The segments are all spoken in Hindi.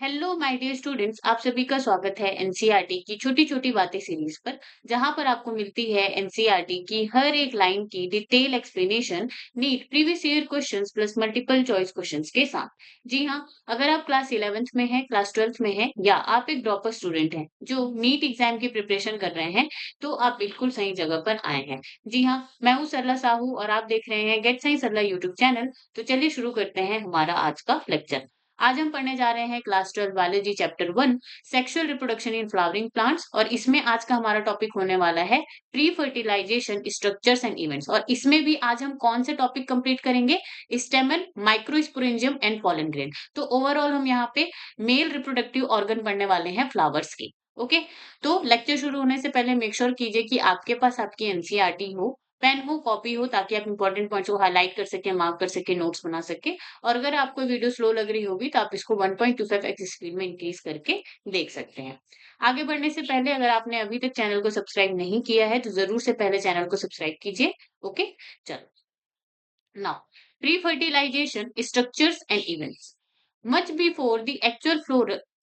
हेलो माय डियर स्टूडेंट्स, आप सभी का स्वागत है एनसीईआरटी की छोटी छोटी बातें सीरीज पर। जहां पर आपको मिलती है एनसीईआरटी की हर एक लाइन की detail explanation, NEET previous year questions plus multiple choice questions के साथ। जी हाँ, अगर आप क्लास 11th में हैं, क्लास 12th में हैं, या आप एक ड्रॉपर स्टूडेंट हैं जो नीट एग्जाम की प्रिपरेशन कर रहे हैं, तो आप बिल्कुल सही जगह पर आए हैं। जी हाँ, मैं हूँ सरला साहू और आप देख रहे हैं गेट सही सरला यूट्यूब चैनल। तो चलिए शुरू करते हैं हमारा आज का लेक्चर। आज हम पढ़ने जा रहे हैं class 12 biology chapter 1, sexual reproduction in flowering plants. और इसमें आज का हमारा टॉपिक होने वाला है pre fertilisation structures and events. और इसमें भी आज हम कौन से टॉपिक कंप्लीट करेंगे? स्टेमन, माइक्रोस्पोरेंजियम एंड पॉलन ग्रेन। तो ओवरऑल हम यहाँ पे मेल रिप्रोडक्टिव ऑर्गन पढ़ने वाले हैं फ्लावर्स के। ओके, तो लेक्चर शुरू होने से पहले मेक श्योर कीजिए कि आपके पास आपकी एनसीईआरटी हो, पेन हो, कॉपी हो, ताकि आप इंपॉर्टेंट पॉइंट्स को हाईलाइट कर सके, मार्क कर सके, नोट्स बना सके। और अगर आपको वीडियो स्लो लग रही होगी तो आप इसको 1.25x स्पीड में इंक्रीज करके देख सकते हैं। आगे बढ़ने से पहले अगर आपने अभी तक चैनल को सब्सक्राइब नहीं किया है तो जरूर से पहले चैनल को सब्सक्राइब कीजिए। ओके, चलो now, pre fertilisation structures and events. Much before the actual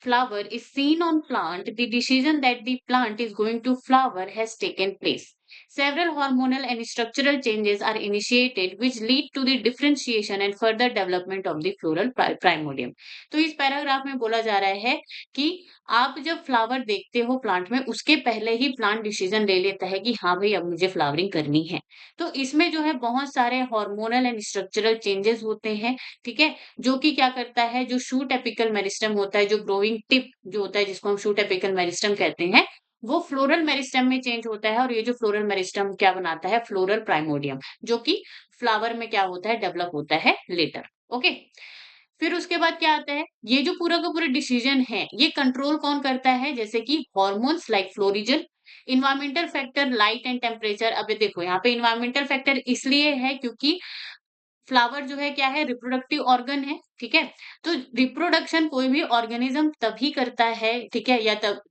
flower is seen on plant, the decision that the plant is going to flower has taken place. Several hormonal and structural changes are initiated which lead to the differentiation and further development of the floral primordium. तो इस पैराग्राफ में बोला जा रहा है कि आप जब फ्लावर देखते हो प्लांट में, उसके पहले ही प्लांट डिसीजन ले लेता है कि हाँ भाई अब मुझे फ्लावरिंग करनी है। तो इसमें जो है बहुत सारे हार्मोनल एंड स्ट्रक्चरल चेंजेस होते हैं। ठीक है, जो कि क्या करता है, जो शूट एपिकल मेरिस्टम होता है, जो ग्रोइंग टिप जो होता है जिसको हम शूट एपिकल मेरिस्टम कहते हैं, वो फ्लोरल मेरिस्टम में चेंज होता है। और ये जो फ्लोरल मेरिस्टम क्या बनाता है? फ्लोरल प्राइमोडियम, जो कि फ्लावर में क्या होता है? डेवलप होता है लेटर। ओके, फिर उसके बाद क्या आता है? ये जो पूरा का पूरा डिसीजन है ये कंट्रोल कौन करता है? जैसे कि hormones like florigen, environmental factor, light and temperature. अब ये देखो यहाँ पे इन्वायरमेंटल फैक्टर इसलिए है क्योंकि फ्लावर जो है क्या है? रिप्रोडक्टिव ऑर्गन है। ठीक है, तो रिप्रोडक्शन कोई भी ऑर्गेनिज्म तभी करता है, ठीक है, या तब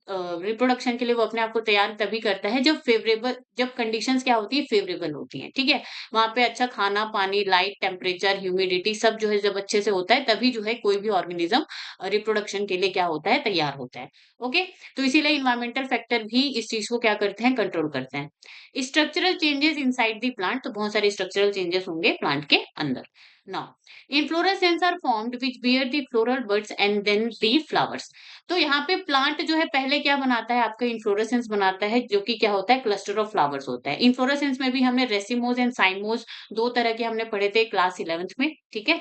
रिप्रोडक्शन के लिए वो अपने आप को तैयार तभी करता है जब फेवरेबल, जब कंडीशंस क्या होती है? फेवरेबल होती हैं। ठीक है, वहां पे अच्छा खाना पानी, लाइट, टेम्परेचर, ह्यूमिडिटी सब जो है जब अच्छे से होता है तभी जो है कोई भी ऑर्गेनिज्म रिप्रोडक्शन के लिए क्या होता है? तैयार होता है। ओके, तो इसीलिए इन्वायरमेंटल फैक्टर भी इस चीज को क्या करते हैं? कंट्रोल करते हैं। Structural changes inside the plant, तो बहुत सारे स्ट्रक्चरल चेंजेस होंगे प्लांट के अंदर। Now, inflorescence are formed which bear the floral buds and then the flowers। तो यहाँ पे प्लांट जो है पहले क्या बनाता है? आपका इन्फ्लोरेसेंस बनाता है, जो कि क्या होता है? क्लस्टर ऑफ फ्लावर्स होता है। इन्फ्लोरेसेंस में भी हमने रेसिमोज एंड साइमोज दो तरह के हमने पढ़े थे क्लास 11th में। ठीक है,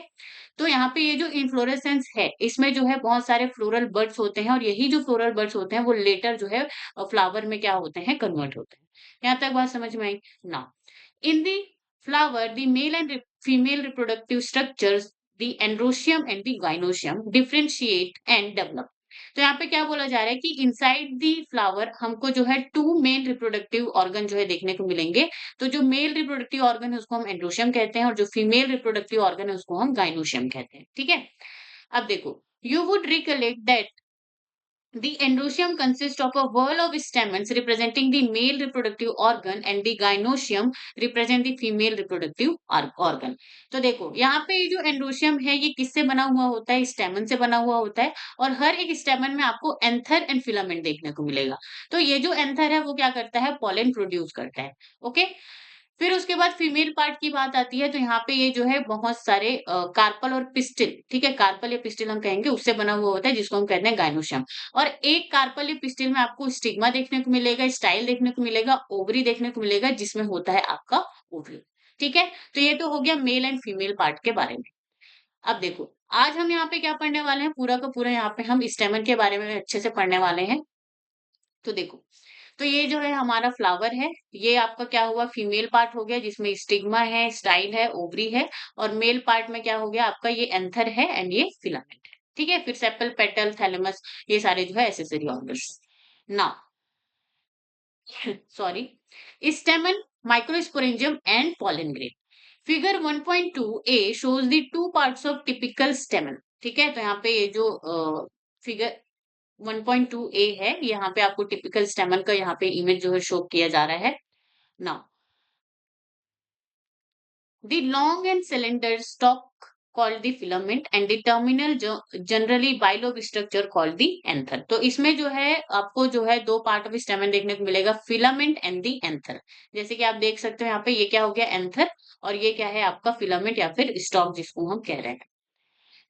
तो यहाँ पे ये जो इन्फ्लोरेसेंस है इसमें जो है बहुत सारे फ्लोरल बर्ड्स होते हैं, और यही जो फ्लोरल बर्ड्स होते हैं वो लेटर जो है फ्लावर में क्या होते हैं? कन्वर्ट होते हैं। यहाँ तक बात समझ में आई ना? In the flower, the male and female reproductive structures, the androecium and the gynoecium, differentiate and develop। तो यहाँ पे क्या बोला जा रहा है कि इनसाइड दी फ्लावर हमको जो है टू मेल रिप्रोडक्टिव ऑर्गन जो है देखने को मिलेंगे। तो जो मेल रिप्रोडक्टिव ऑर्गन है उसको हम एंड्रोशियम कहते हैं, और जो फीमेल रिप्रोडक्टिव ऑर्गन है उसको हम गाइनोशियम कहते हैं। ठीक है, अब देखो, you would recollect that the androecium consists of a whorl of stamens representing the male reproductive organ and the gynoecium represent the female reproductive organ। तो देखो यहाँ पे ये जो एंड्रोशियम है ये किससे बना हुआ होता है? स्टेमन से बना हुआ होता है, और हर एक स्टेमन में आपको एंथर एंड फिलामेंट देखने को मिलेगा। तो ये जो एंथर है वो क्या करता है? पॉलन प्रोड्यूस करता है। ओके, फिर उसके बाद फीमेल पार्ट की बात आती है, तो यहाँ पे ये जो है बहुत सारे कार्पल और पिस्टिल, ठीक है, कार्पल या पिस्टिल हम कहेंगे, उससे बना हुआ होता है जिसको हम कहते हैं गाइनोशियम। और एक कार्पल या पिस्टिल में आपको स्टिग्मा देखने को मिलेगा, स्टाइल देखने को मिलेगा, ओवरी देखने को मिलेगा जिसमें होता है आपका ओवरी। ठीक है, तो ये तो हो गया मेल एंड फीमेल पार्ट के बारे में। अब देखो, आज हम यहाँ पे क्या पढ़ने वाले हैं? पूरा का पूरा यहाँ पे हम स्टेमन के बारे में अच्छे से पढ़ने वाले हैं। तो देखो, तो ये जो है हमारा फ्लावर है, ये आपका क्या हुआ? फीमेल पार्ट हो गया जिसमें स्टिग्मा है, स्टाइल है, ओवरी है। और मेल पार्ट में क्या हो गया? आपका ये एंथर है एंड ये फिलामेंट है। ठीक है, फिर सेपल, पेटल, थैलेमस, ये सारे जो है accessory organs. Now sorry, स्टेमन, microsporangium and pollen grain. Figure 1.2 A shows the two parts of typical स्टेमन। ठीक है, तो यहाँ पे ये जो फिगर 1.2 ए है, यहाँ पे आपको टिपिकल स्टेमन का यहाँ पे इमेज जो है शो किया जा रहा है। Now, the long and cylinder stock called the filament and the terminal generally bilobe structure called the anther। तो इसमें जो है आपको जो है दो पार्ट ऑफ स्टेमन देखने को मिलेगा, फिलामेंट एंड दी एंथर। जैसे कि आप देख सकते हो यहाँ पे ये क्या हो गया एंथर, और ये क्या है आपका फिलामेंट या फिर स्टॉक जिसको हम कह रहे हैं।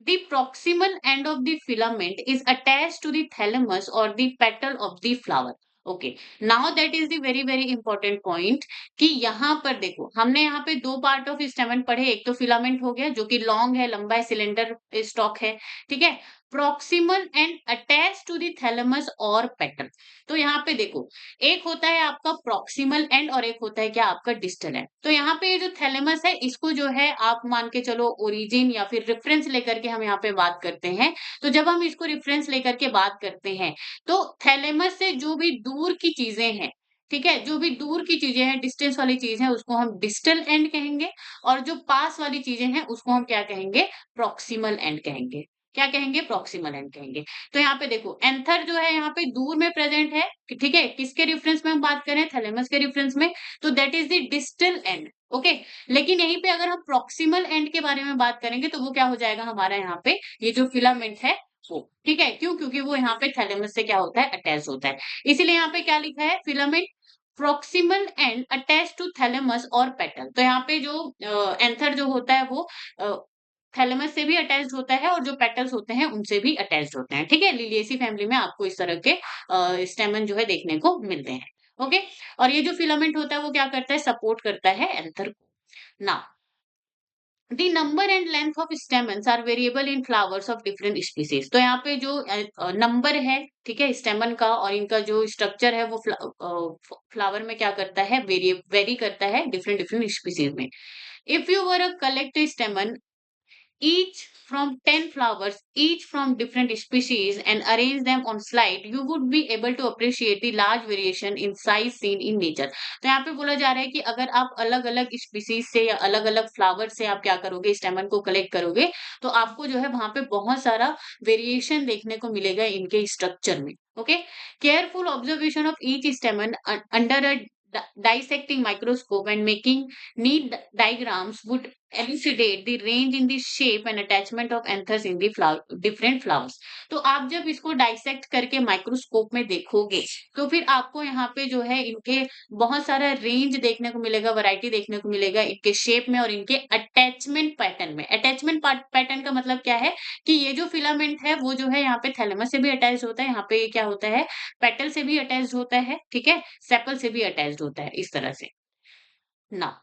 The proximal end of the filament is attached to the thalamus or the petal of the flower। Okay, now that is the very very important point कि यहाँ पर देखो हमने यहाँ पे दो पार्ट ऑफ स्टेमन पढ़े, एक तो फिलामेंट हो गया जो कि लॉन्ग है, लंबा है, सिलेंडर स्टॉक है, ठीक है। Proximal end attach to the thalamus और पेटल। तो यहाँ पे देखो एक होता है आपका प्रॉक्सिमल एंड और एक होता है क्या आपका डिस्टल एंड। तो यहाँ पे ये जो थैलेमस है इसको जो है आप मान के चलो ओरिजिन या फिर रेफरेंस लेकर के हम यहाँ पे बात करते हैं। तो जब हम इसको रेफरेंस लेकर के बात करते हैं तो थैलेमस से जो भी दूर की चीजें हैं, ठीक है, जो भी दूर की चीजें हैं, डिस्टेंस वाली चीज है उसको हम डिस्टल एंड कहेंगे, और जो पास वाली चीजें हैं उसको हम क्या कहेंगे, प्रॉक्सिमल एंड कहेंगे। क्या कहेंगे, प्रॉक्सिमल एंड कहेंगे। तो यहाँ पे देखो एंथर जो है यहाँ पे दूर में प्रेजेंट है, ठीक है, किसके रेफरेंस में हम बात करें, थैलेमस के रेफरेंस में, तो that is the distal end. Okay, लेकिन यहीं पे अगर हम प्रॉक्सिमल एंड के बारे में बात करेंगे तो वो क्या हो जाएगा हमारा यहाँ पे ये जो फिलामेंट है वो, ठीक है, क्यों, क्योंकि वो यहाँ पे थैलेमस से क्या होता है, अटैच होता है। इसीलिए यहाँ पे क्या लिखा है, filament proximal end attach to thalamus और पेटल। तो यहाँ पे जो एंथर जो होता है वो थैलेमस से भी अटैच्ड होता है और जो पेटल्स होते हैं उनसे भी अटैच्ड होते हैं, ठीक है। लिलिएसी फैमिली में आपको इस तरह के स्टेमन जो है देखने को मिलते हैं। ओके, और ये जो फिलामेंट होता है वो क्या करता है, सपोर्ट करता है एंथर को। Now the number and length of stamens are variable in flowers of different species. तो यहाँ पे जो नंबर है, ठीक है, स्टेमन का, और इनका जो स्ट्रक्चर है वो फ्लावर में क्या करता है, वेरी करता है डिफरेंट डिफरेंट स्पीसीज में। If you were a collect स्टेमन each from 10 flowers, each from different species, and arrange them on slide, you would be able to appreciate the large variation in size seen in nature। तो यहाँ पे बोला जा रहा है कि अगर आप अलग अलग स्पीसीज से या अलग अलग फ्लावर से आप क्या करोगे, स्टेमन को कलेक्ट करोगे, तो आपको जो है वहां पे बहुत सारा वेरिएशन देखने को मिलेगा इनके स्ट्रक्चर में। Okay, careful observation of each स्टेमन under a dissecting microscope and making neat diagrams would elucidate the range in the shape and attachment of anthers in the different flowers। तो आप जब इसको डाइसेक्ट करके माइक्रोस्कोप में देखोगे तो फिर आपको यहाँ पे जो है इनके बहुत सारा रेंज देखने को मिलेगा, वैरायटी देखने को मिलेगा इनके शेप में और इनके अटैचमेंट पैटर्न में। अटैचमेंट पैटर्न का मतलब क्या है कि ये जो फिलामेंट है वो जो है यहाँ पे थैलेमस से भी अटैच होता है, यहाँ पे ये क्या होता है, पेटल से भी अटैच होता है, ठीक है, सेपल से भी अटैच होता है, इस तरह से ना।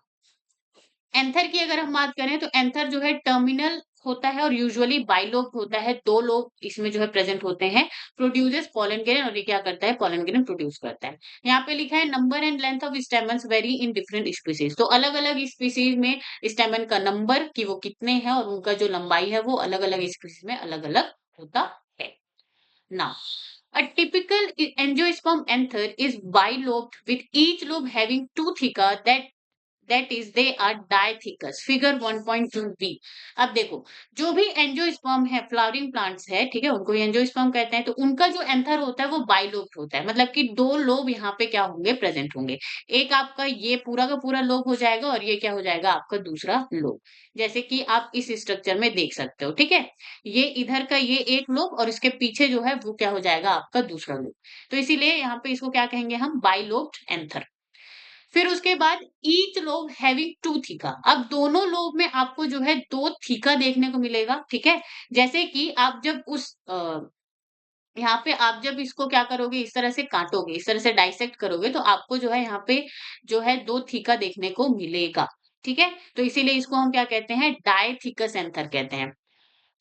एंथर की अगर हम बात करें तो एंथर जो है टर्मिनल होता है और यूजुअली बाइलोब होता है, दो लोब इसमें जो है प्रेजेंट होते हैं। प्रोड्यूसेस पोलन ग्रेन, और ये क्या करता है, पोलन ग्रेन प्रोड्यूस करता है। यहाँ पे लिखा है number and length of stamens very in different species. तो अलग अलग स्पीसीज में स्टेमन का नंबर कि वो कितने हैं और उनका जो लंबाई है वो अलग अलग स्पीसीज में अलग अलग होता है। Now a typical angiosperm anther is bilobed with each lobe having two theca, that is they are dithecous, figure 1.2b। अब देखो जो भी एंजियोस्पर्म है, फ्लावरिंग प्लांट्स है, ठीक है, उनको एंजियोस्पर्म कहते हैं, तो उनका जो एंथर होता है वो बाइलोब होता है, मतलब कि दो लोब यहाँ पे क्या होंगे, प्रेजेंट होंगे। एक आपका ये पूरा का पूरा लोब हो जाएगा और ये क्या हो जाएगा आपका दूसरा लोब, जैसे कि आप इस स्ट्रक्चर में देख सकते हो, ठीक है। ये इधर का ये एक लोब और इसके पीछे जो है वो क्या हो जाएगा आपका दूसरा लोब। तो इसीलिए यहाँ पे इसको क्या कहेंगे हम, बाइलोब्ड एंथर। फिर उसके बाद each lobe having two theca. अब दोनों लोब में आपको जो है दो थीका देखने को मिलेगा, ठीक है। जैसे कि आप जब उस यहाँ पे आप जब इसको क्या करोगे, इस तरह से काटोगे, इस तरह से डाइसेक्ट करोगे तो आपको जो है यहाँ पे जो है दो थीका देखने को मिलेगा, ठीक है। तो इसीलिए इसको हम क्या कहते हैं, डायथीकस एंथर कहते हैं।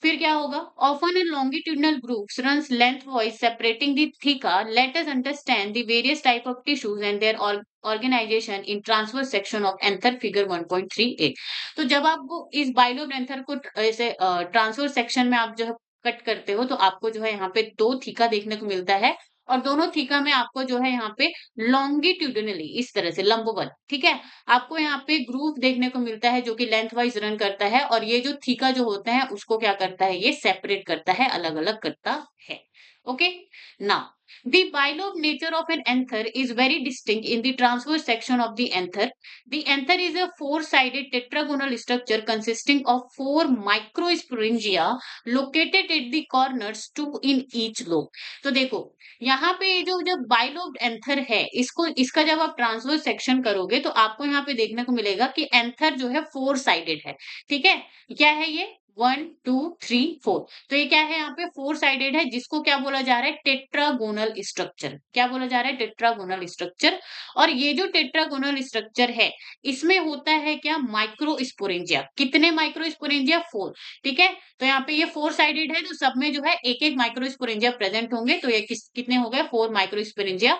फिर क्या होगा, often and longitudinal groups runs lengthwise separating the theca, let us understand the various type of tissues and their organisation in transverse section of anther, figure 1.3a। तो जब आप वो इस बाइलोब एंथर को ऐसे ट्रांसवर्स सेक्शन में आप जो है कट करते हो तो आपको जो है यहाँ पे दो थीका देखने को मिलता है, और दोनों थीका में आपको जो है यहाँ पे लॉन्गिट्यूडनली इस तरह से लंबवत, ठीक है, आपको यहाँ पे ग्रूव देखने को मिलता है जो कि लेंथ वाइज रन करता है, और ये जो थीका जो होता है उसको क्या करता है, ये सेपरेट करता है, अलग अलग करता है। Okay. Now, the bilobe nature of an anther is very distinct in the transverse section of the anther. The anther is a four-sided tetragonal structure consisting of four microsporangia located at the corners, two in each lobe. तो देखो यहाँ पे ये जो जब बाइलोब एंथर है, इसको इसका जब आप ट्रांसवर्स सेक्शन करोगे तो आपको यहाँ पे देखने को मिलेगा कि एंथर जो है फोर साइडेड है। ठीक है, क्या है ये? 1 2 3 4। तो ये क्या है? यहाँ पे फोर साइडेड है, जिसको क्या बोला जा रहा है? Tetragonal structure. क्या बोला जा रहा है? Tetragonal structure. और ये जो टेट्रागोनल स्ट्रक्चर है, इसमें होता है क्या? माइक्रोस्पोरेंजिया। कितने माइक्रोस्पोरेंजिया? फोर। ठीक है, तो यहाँ पे ये फोर साइडेड है, तो सब में जो है एक एक माइक्रोस्पोरेंजिया प्रेजेंट होंगे। तो ये कितने हो गए? Four microsporangia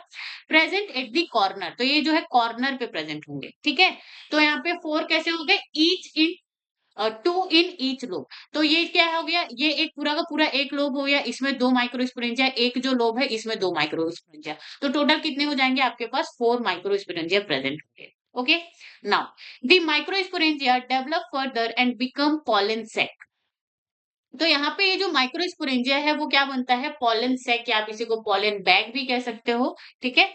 present at the corner. तो ये जो है कॉर्नर पे प्रेजेंट होंगे। ठीक है, तो यहाँ पे फोर कैसे हो गए? Each in two in each lobe. तो ये क्या हो गया? ये एक पूरा का पूरा एक लोब हो गया, इसमें दो माइक्रोस्पोरेंजिया, एक जो लोब है इसमें दो माइक्रोस्पोरेंजिया। तो टोटल कितने हो जाएंगे आपके पास? फोर माइक्रोस्पोरेंजिया प्रेजेंट होंगे। Okay, now the microsporangia develop further and become pollen sac. तो यहाँ पे ये जो माइक्रोस्पोरेंजिया है वो क्या बनता है? पॉलन सैक, या आप इसी को पॉलन बैग भी कह सकते हो। ठीक है,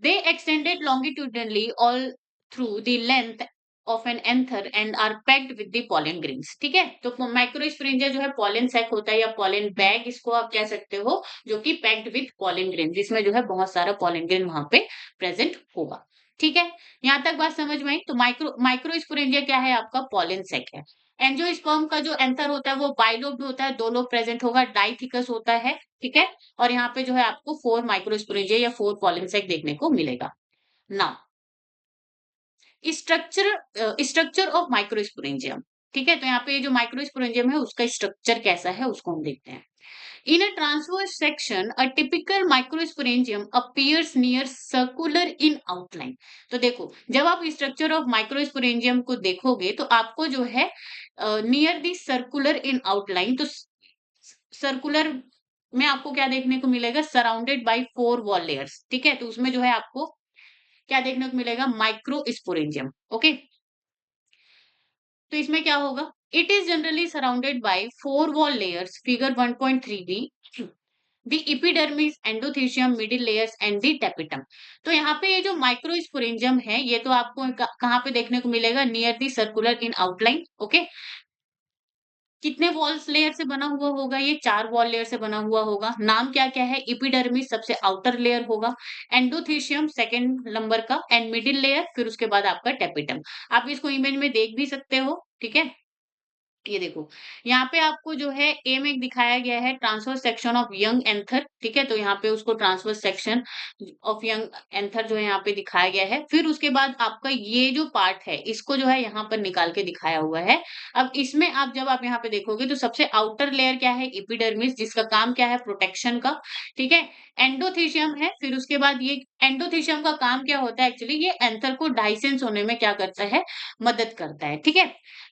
they extended longitudinally all through the length of an anther and are packed with the pollen grains। ठीक है, तो माइक्रोस्पोरेंजिया जो है पॉलन सैक होता है या पॉलन बैग इसको आप कह सकते हो, जो कि पैक्ड विथ पॉलन ग्रेन, जिसमें जो है बहुत सारा पॉलन ग्रेन वहां पे प्रेजेंट होगा। ठीक है, यहाँ तक बात समझ में आई? तो माइक्रोस्पोरेंजिया क्या है? आपका पॉलन सैक है। एंजियोस्पर्म का जो एंथर होता है वो बाइलोब्ड होता है, दो लोब प्रेजेंट होगा, डाइथिकस होता है। ठीक है, और यहाँ पे जो है आपको फोर माइक्रोस्पोरेंजिया या फोर पॉलन सैक देखने को मिलेगा। Now, structure of microsporangium. ठीक है, तो यहाँ पे ये जो माइक्रोस्पोरेंजियम है उसका स्ट्रक्चर कैसा है उसको हम देखते हैं। In a transverse section a typical microsporangium appears near circular in outline. तो देखो, जब आप स्ट्रक्चर ऑफ माइक्रोस्पोरेंजियम को देखोगे तो आपको जो है near the circular in outline, तो सर्कुलर में आपको क्या देखने को मिलेगा? Surrounded by four wall layers. ठीक है, तो उसमें जो है आपको क्या देखने को मिलेगा? माइक्रोस्पोरेंजियम। ओके, तो इसमें क्या होगा? It is generally surrounded by four wall layers, figure 1.3b, the epidermis, endothecium, middle layers and the tapetum. तो यहाँ पे ये जो माइक्रोस्पोरेंजियम है ये तो आपको कहाँ पे देखने को मिलेगा? Near the circular in outline. Okay, कितने वॉल्स लेयर से बना हुआ होगा? ये चार वॉल लेयर से बना हुआ होगा। नाम क्या क्या है? एपिडर्मिस सबसे आउटर लेयर होगा, एंडोथेशियम सेकंड नंबर का, एंड मिडिल लेयर, फिर उसके बाद आपका टेपिटम। आप इसको इमेज में देख भी सकते हो। ठीक है, ये देखो, यहाँ पे आपको जो है ए में दिखाया गया है transverse section of young anther. ठीक है, तो यहाँ पे उसको transverse section of young anther जो है यहाँ पे दिखाया गया है। फिर उसके बाद आपका ये जो पार्ट है इसको जो है यहाँ पर निकाल के दिखाया हुआ है। अब इसमें आप जब आप यहाँ पे देखोगे तो सबसे आउटर लेयर क्या है? एपिडर्मिस, जिसका काम क्या है? प्रोटेक्शन का। ठीक है, एंडोथेशियम है, फिर उसके बाद ये एंडोथेशियम का काम क्या होता है? एक्चुअली ये एंथर को डाइसेंस होने में क्या करता है? मदद करता है। ठीक है,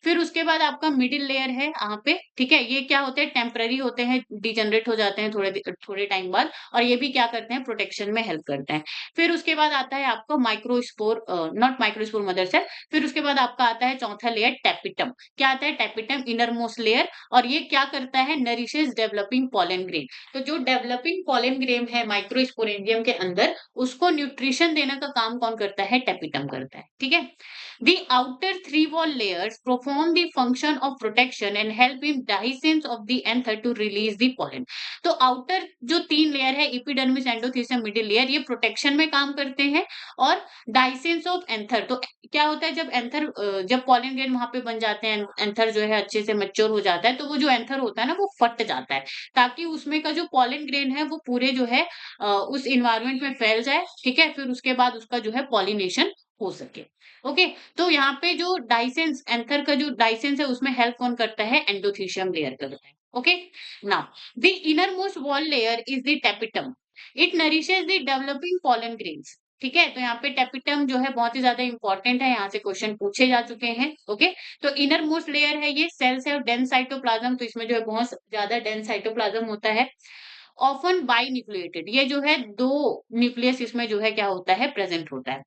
फिर उसके बाद आपका मिडिल लेयर है यहाँ पे। ठीक है, ये क्या होते हैं? टेम्पररी होते हैं, डिजनरेट हो जाते हैं थोड़े टाइम बाद, और ये भी क्या करते हैं? प्रोटेक्शन में हेल्प करते हैं। फिर उसके बाद आता है आपका microspore, not microspore, mother cell. फिर उसके बाद आपका आता है चौथा लेयर, टेपिटम। क्या आता है? टेपिटम, इनर मोस्ट लेयर, और ये क्या करता है? Nourishes developing pollen grain. तो जो डेवलपिंग पॉलन ग्रेन है माइक्रोस्पोरेंजियम के अंदर, उसको न्यूट्रिशन देने का काम कौन करता है? टेपिटम करता है। ठीक है, the outer three wall layers perform the function of protection and help in dehiscence of the anther to release the pollen। तो आउटर जो तीन लेयर है, एपिडर्मिस, एंडोथेसियम, मिडिल लेयर, ये प्रोटेक्शन में काम करते हैं। और डाइसेंस ऑफ एंथर, तो क्या होता है? जब एंथर, जब पॉलन ग्रेन वहां पे बन जाते हैं, एंथर जो है अच्छे से मैच्योर हो जाता है, तो वो जो एंथर होता है ना वो फट जाता है, ताकि उसमें का जो पॉलन ग्रेन है वो पूरे जो है उस इन्वायरमेंट में फैल जाए। ठीक है, फिर उसके बाद उसका जो है पॉलिनेशन हो सके। ओके, तो यहाँ पे जो डाइसेंस, एंथर का जो डाइसेंस है उसमें हेल्प कौन करता है? एंडोथेशियम लेयर करता है। Okay, now the inner most wall layer is the tapetum. It nourishes the developing pollen grains. ठीक है, तो यहाँ पे टेपिटम जो है बहुत ही ज्यादा इंपॉर्टेंट है, यहाँ से क्वेश्चन पूछे जा चुके हैं। ओके, तो इनर मोस्ट लेयर है ये, सेल्स है, डेंस साइटोप्लाज्म, तो इसमें जो है बहुत ज्यादा डेंस साइटोप्लाज्म होता है। ऑफन बाई न्यूक्लिएटेड, ये जो है दो न्यूक्लियस इसमें जो है क्या होता है? प्रेजेंट होता है।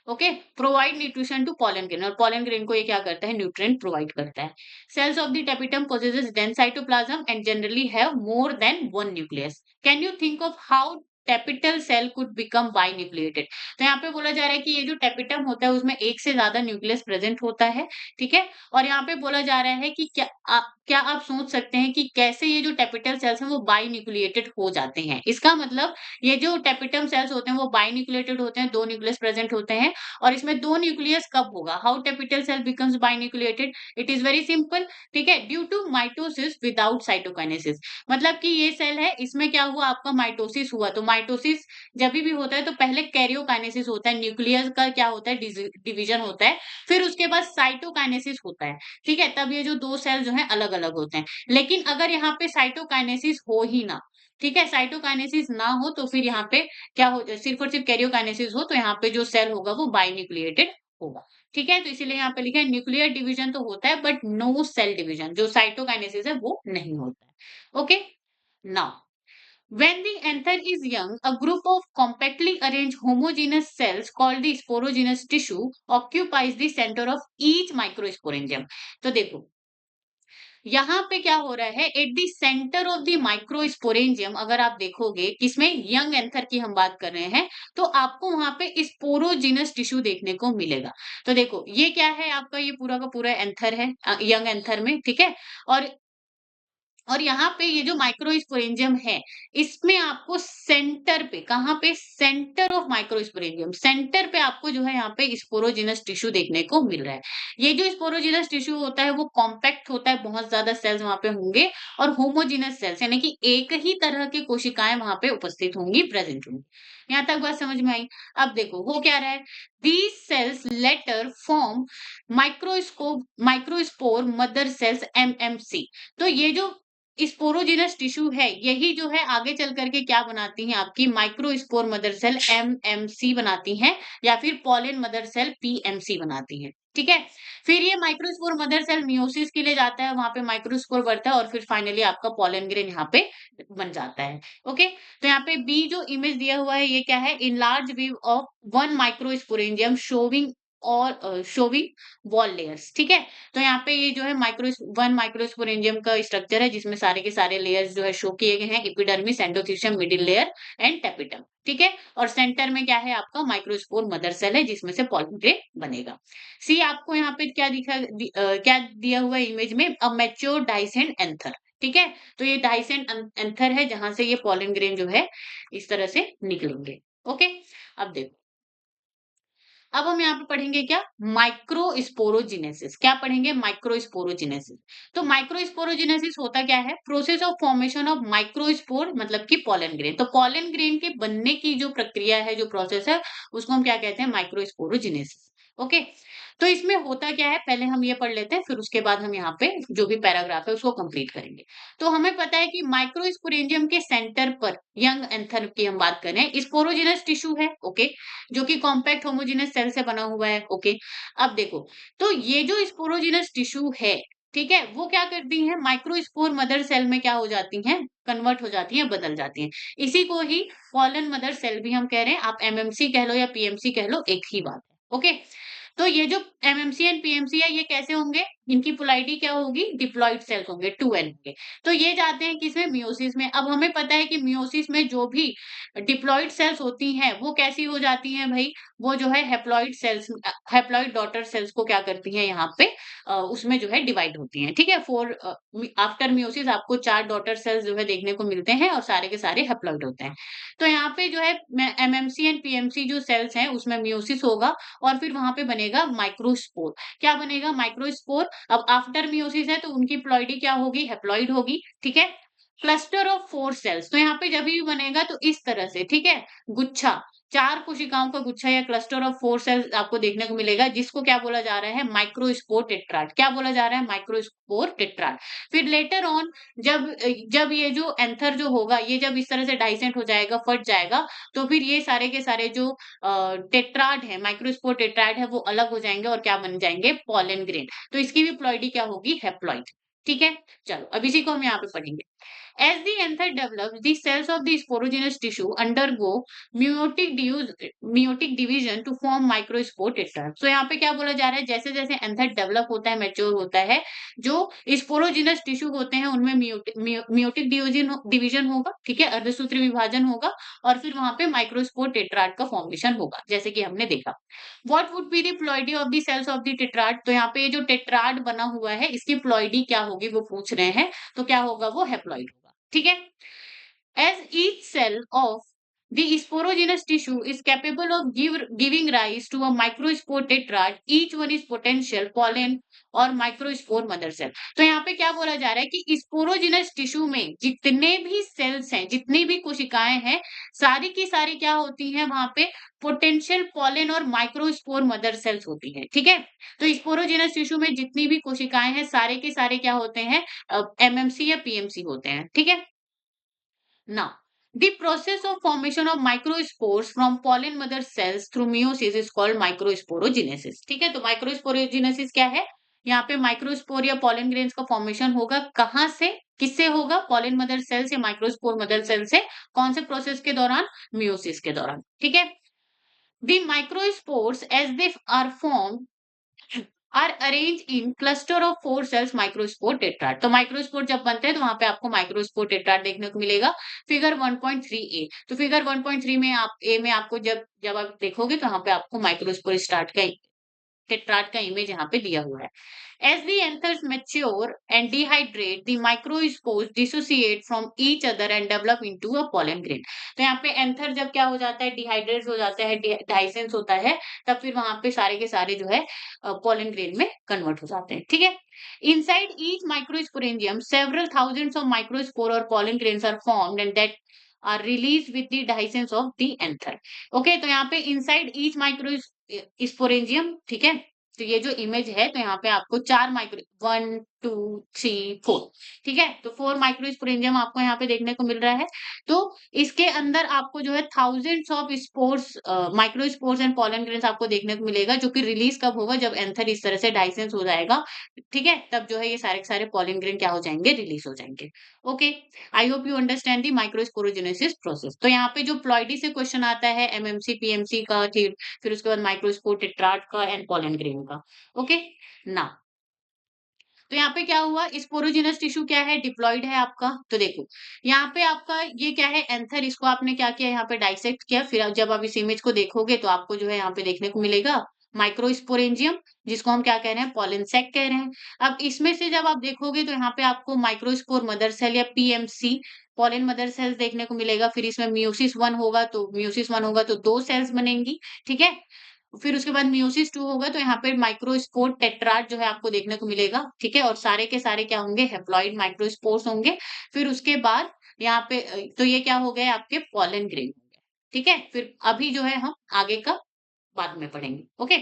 Okay, provide nutrition to pollen grain, और पॉलन ग्रेन को ये क्या करता है, न्यूट्रिएंट प्रोवाइड करता है। Cells of the tapetum possesses dense cytoplasm and generally have more than one nucleus. Can you think of how tapetal cell could become binucleated? तो यहाँ पे बोला जा रहा है कि ये जो टेपिटम होता है उसमें एक से ज्यादा न्यूक्लियस प्रेजेंट होता है, ठीक है। और यहाँ पे बोला जा रहा है कि क्या आप सोच सकते हैं कि कैसे ये जो टेपिटल सेल्स हैं वो बाइन्यूक्लिएटेड हो जाते हैं? इसका मतलब ये जो टेपिटम सेल्स होते हैं वो बाइन्यूक्लिएटेड होते हैं, दो न्यूक्लियस प्रेजेंट होते हैं। और इसमें दो न्यूक्लियस कब होगा? How tapetal cell becomes binucleated? It is very simple, ठीक है, due to mitosis without cytokinesis. मतलब कि ये सेल है, इसमें क्या हुआ, आपका माइटोसिस हुआ। तो माइटोसिस जब भी होता है तो पहले कैरियोकाइनेसिस होता है, न्यूक्लियस का क्या होता है, डिवीजन होता है, फिर उसके बाद साइटोकाइनेसिस होता है, ठीक है। तब ये जो दो सेल जो है अलग अलग होते हैं। लेकिन अगर यहाँ पे साइटोकाइनेसिस हो ही ना, ठीक है, साइटोकाइनेसिस ना हो तो फिर यहाँ पे क्या हो, सिर्फ और सिर्फ कैरियोकाइनेसिस हो, तो यहाँ पे जो सेल होगा वो बाइन्यूक्लिएटेड होगा, ठीक है। तो इसीलिए यहाँ पे लिखा है न्यूक्लियर डिवीजन तो होता है बट नो सेल डिवीजन, जो साइटोकाइनेसिस है वो नहीं होता है। Okay, now when the anther is young, a group of compactly arranged homogeneous cells called the sporogenous tissue occupies the center of each microsporangium। तो देखो यहाँ पे क्या हो रहा है, at the centre of the microsporangium अगर आप देखोगे, किसमें, यंग एंथर की हम बात कर रहे हैं, तो आपको वहां पे स्पोरोजिनस टिश्यू देखने को मिलेगा। तो देखो ये क्या है, आपका ये पूरा का पूरा एंथर है, यंग एंथर में, ठीक है। और यहाँ पे ये जो माइक्रोस्पोरेंजियम है, इसमें आपको सेंटर पे, कहाँ पे, सेंटर ऑफ माइक्रोस्पोरेंजियम, सेंटर पे आपको जो है यहाँ पे स्पोरोजिनस टिश्यू देखने को मिल रहा है। ये जो स्पोरोजिनस टिश्यू होता है वो कॉम्पैक्ट होता है, बहुत ज्यादा सेल्स वहां पे होंगे, और होमोजिनस सेल्स यानी कि एक ही तरह की कोशिकाएं वहां पे उपस्थित होंगी, प्रेजेंट होंगी। यहाँ तक बात समझ में आई? अब देखो हो क्या रहा है, these cells later form microspore mother cells, MMC. तो ये जो स्पोरोजिनस टिश्यू है, यही जो है आगे चल करके क्या बनाती हैं, आपकी माइक्रोस्पोर मदर सेल, एमएमसी बनाती हैं, या फिर पॉलन मदर सेल, पीएमसी बनाती हैं, ठीक है। फिर ये माइक्रोस्पोर मदर सेल मियोसिस के लिए जाता है, वहां पे माइक्रोस्पोर बढ़ता है, और फिर फाइनली आपका पॉलन ग्रेन यहाँ पे बन जाता है। ओके, तो यहाँ पे बी जो इमेज दिया हुआ है ये क्या है, in large view of one microsporangium showing और शोविंग वॉल लेयर्स, ठीक है। तो यहाँ पे ये जो है माइक्रोस्पोरेंजियम का स्ट्रक्चर है, जिसमें सारे के सारे लेयर्स जो है शो किए गए हैं, epidermis, endothecium, middle layer and tapetum, ठीक है। और सेंटर में क्या है, आपका माइक्रोस्पोर मदर सेल है, जिसमें से पॉलन ग्रेन बनेगा। सी आपको यहाँ पे क्या क्या दिया हुआ है इमेज में, अ मैच्योर डाइसेंट एंथर, ठीक है। तो ये डाइसेंट एंथर है, जहां से ये पॉलन ग्रेन जो है इस तरह से निकलेंगे। ओके, अब देखो, अब हम यहाँ पे पढ़ेंगे क्या, माइक्रोस्पोरोजिनेसिस। क्या पढ़ेंगे, माइक्रोस्पोरोजिनेसिस। तो माइक्रोस्पोरोजिनेसिस होता क्या है, process of formation of microspore, मतलब कि पॉलन ग्रेन। तो पॉलन ग्रेन के बनने की जो प्रक्रिया है, जो प्रोसेस है, उसको हम क्या कहते हैं, माइक्रोस्पोरोजिनेसिस। ओके, तो इसमें होता क्या है, पहले हम ये पढ़ लेते हैं, फिर उसके बाद हम यहाँ पे जो भी पैराग्राफ है उसको कंप्लीट करेंगे। तो हमें पता है कि माइक्रोस्पोरेंजियम के सेंटर पर, यंग एंथर की हम बात करें, स्पोरोजिनस टिश्यू है, ओके, जो कि कॉम्पैक्ट होमोजेनस सेल से बना हुआ है। ओके, अब देखो, तो ये जो स्पोरोजिनस टिश्यू है, ठीक है, वो क्या करती हैं, माइक्रोस्पोर मदर सेल में क्या हो जाती हैं, कन्वर्ट हो जाती हैं, बदल जाती हैं। इसी को ही पॉलन मदर सेल भी हम कह रहे हैं, आप एमएमसी कह लो या पीएमसी कह लो, एक ही बात है। ओके, तो ये जो एमएमसी एंड पीएमसी है, ये कैसे होंगे, इनकी पोलैरिटी क्या होगी, डिप्लॉइड सेल्स होंगे, 2n होंगे। तो ये जाते हैं किसमें, मियोसिस में। अब हमें पता है कि मियोसिस में जो भी डिप्लॉइड सेल्स होती हैं वो कैसी हो जाती हैं भाई, वो जो है haploid cells, haploid daughter cells को क्या करती हैं यहाँ पे, उसमें जो है डिवाइड होती हैं, ठीक है। फोर आफ्टर मियोसिस आपको 4 डॉटर सेल्स जो है देखने को मिलते हैं, और सारे के सारे हेप्लॉइड होते हैं। तो यहाँ पे जो है एमएमसी एंड पीएमसी जो सेल्स हैं उसमें मियोसिस होगा, और फिर वहां पे बनेगा माइक्रोस्पोर। क्या बनेगा, माइक्रोस्पोर। अब आफ्टर मियोसिस है तो उनकी प्लॉइडी क्या होगी, हेप्लॉइड होगी, ठीक है। क्लस्टर ऑफ 4 सेल्स, तो यहाँ पे जब भी बनेगा तो इस तरह से, ठीक है, गुच्छा, 4 कोशिकाओं का गुच्छा या क्लस्टर ऑफ 4 सेल्स आपको देखने को मिलेगा, जिसको क्या बोला जा रहा है, माइक्रोस्पोर टेट्राड। क्या बोला जा रहा है, माइक्रोस्पोर टेट्राड। फिर लेटर ऑन, जब जब ये जो एंथर जो होगा, ये जब इस तरह से डाइसेंट हो जाएगा, फट जाएगा, तो फिर ये सारे के सारे जो टेट्राड है, माइक्रोस्पोर टेट्राड है, वो अलग हो जाएंगे और क्या बन जाएंगे, पॉलन ग्रेन। तो इसकी भी प्लॉइडी क्या होगी, हेप्लॉइड। ठीक है? चलो अब इसी को हम यहाँ पे पढ़ेंगे। As the anther develops, the cells of the sporogenous tissue undergo meiotic division to form microspore tetrads. तो यहाँ पे क्या बोला जा रहा है, जैसे जैसे एंथर डेवलप होता है, मैच्योर होता है, जो स्पोरोजिनस टिश्यू होते हैं उनमें मियोटिक डिवीजन होगा, ठीक है, अर्धसूत्री विभाजन होगा, और फिर वहां पे माइक्रोस्पोर टेट्राड का फॉर्मेशन होगा, जैसे कि हमने देखा। What would be the ploidy of the cells of the tetrad, तो यहाँ पे ये जो टेट्राड बना हुआ है इसकी प्लॉइडी क्या होगी वो पूछ रहे हैं, तो क्या होगा, वो हेप्लॉइड होगा, ठीक है। As each cell of the sporogenous tissue is capable of giving rise to a microspore tetrad, each one is potential pollen और माइक्रोस्पोर मदर सेल। तो यहाँ पे क्या बोला जा रहा है कि स्पोरोजिनस टिश्यू में जितने भी सेल्स हैं, जितनी भी कोशिकाएं हैं, सारी की सारी क्या होती हैं, वहां पे पोटेंशियल पॉलन और माइक्रोस्पोर मदर सेल्स होती हैं, ठीक है। तो स्पोरोजिनस टिश्यू में जितनी भी कोशिकाएं हैं, सारे के सारे क्या होते हैं, एमएमसी या पीएमसी होते हैं, ठीक है। Now, the process of formation of microspores from pollen mother cells through meiosis is called microsporogenesis. ठीक है, तो माइक्रोस्पोरोजेनेसिस क्या है, यहाँ पे माइक्रोस्पोर या पॉलन ग्रेन्स का फॉर्मेशन होगा, कहाँ से, किससे होगा, पॉलन मदर सेल से, माइक्रोस्पोर मदर सेल से, कौन से प्रोसेस के दौरान, मियोसिस के दौरान, ठीक है। The microspores as they are formed are arrange in cluster of 4 cells microspore tetrad. तो माइक्रोस्पोर जब बनते हैं तो वहां पे आपको माइक्रोस्पोर टेट्राड देखने को मिलेगा। फिगर 1.3 ए, तो फिगर 1.3 में आप ए में आपको जब जब आप देखोगे तो वहां पे आपको माइक्रोस्पोर स्टार्ट का टेट्राड का इमेज यहाँ पे दिया हुआ है। As the anthers mature and dehydrate, the microspores dissociate from each other and develop into a pollen grain. तो यहाँ पे एंथर जब क्या हो जाता है, डिहाइड्रेट हो जाता है, डाइसेंस होता है, तब फिर वहां पे सारे के सारे जो है पोलन ग्रेन में कन्वर्ट हो जाते हैं, ठीक है। Inside each microsporangium, several thousands of microspore or pollen grains are formed and that are released with the dehiscence of the anther. Okay, तो यहाँ पे inside each microsporangium, ठीक है। तो ये जो इमेज है, तो यहाँ पे आपको 4 माइक्रो 1 2 3 4, ठीक है, तो 4 माइक्रोस्पोरेंजियम आपको यहाँ पे देखने को मिल रहा है। तो इसके अंदर आपको जो है thousands of spores, microspores and pollen grains आपको देखने को मिलेगा, जो कि रिलीज कब होगा, जब एंथर इस तरह से डाइसेंस हो जाएगा, ठीक है, तब जो है ये सारे के सारे पॉलन ग्रेन क्या हो जाएंगे, रिलीज हो जाएंगे। Okay, I hope you understand the microsporogenesis process. तो यहाँ पे जो प्लॉइडी से क्वेश्चन आता है, एमएमसी पीएमसी का, फिर उसके बाद माइक्रोस्पोर टेट्राड का एंड पॉलन ग्रेन का। ओके, ना, तो यहाँ पे क्या हुआ, स्पोरोजिनस टिश्यू क्या है, डिप्लॉइड है आपका। तो देखो यहाँ पे आपका ये क्या है, एंथर, इसको आपने क्या किया, यहाँ पे डाइसेक्ट किया, फिर जब आप इस इमेज को देखोगे तो आपको जो है यहाँ पे देखने को मिलेगा माइक्रोस्पोरेंजियम, जिसको हम क्या कह रहे हैं, पॉलन सैक कह रहे हैं। अब इसमें से जब आप देखोगे तो यहाँ पे आपको माइक्रोस्पोर मदर सेल या पीएमसी, पॉलन मदर सेल्स देखने को मिलेगा। फिर इसमें म्यूसिस वन होगा तो 2 सेल्स बनेंगी, ठीक है। फिर उसके बाद मियोसिस 2 होगा तो यहाँ पे माइक्रोस्पोर टेट्राड जो है आपको देखने को मिलेगा, ठीक है, और सारे के सारे क्या होंगे, हेप्लॉइड माइक्रोस्पोर्स होंगे। फिर उसके बाद यहाँ पे तो ये क्या हो गए, आपके पॉलन ग्रेन हो गए, ठीक है। फिर अभी जो है हम आगे का बाद में पढ़ेंगे, ओके।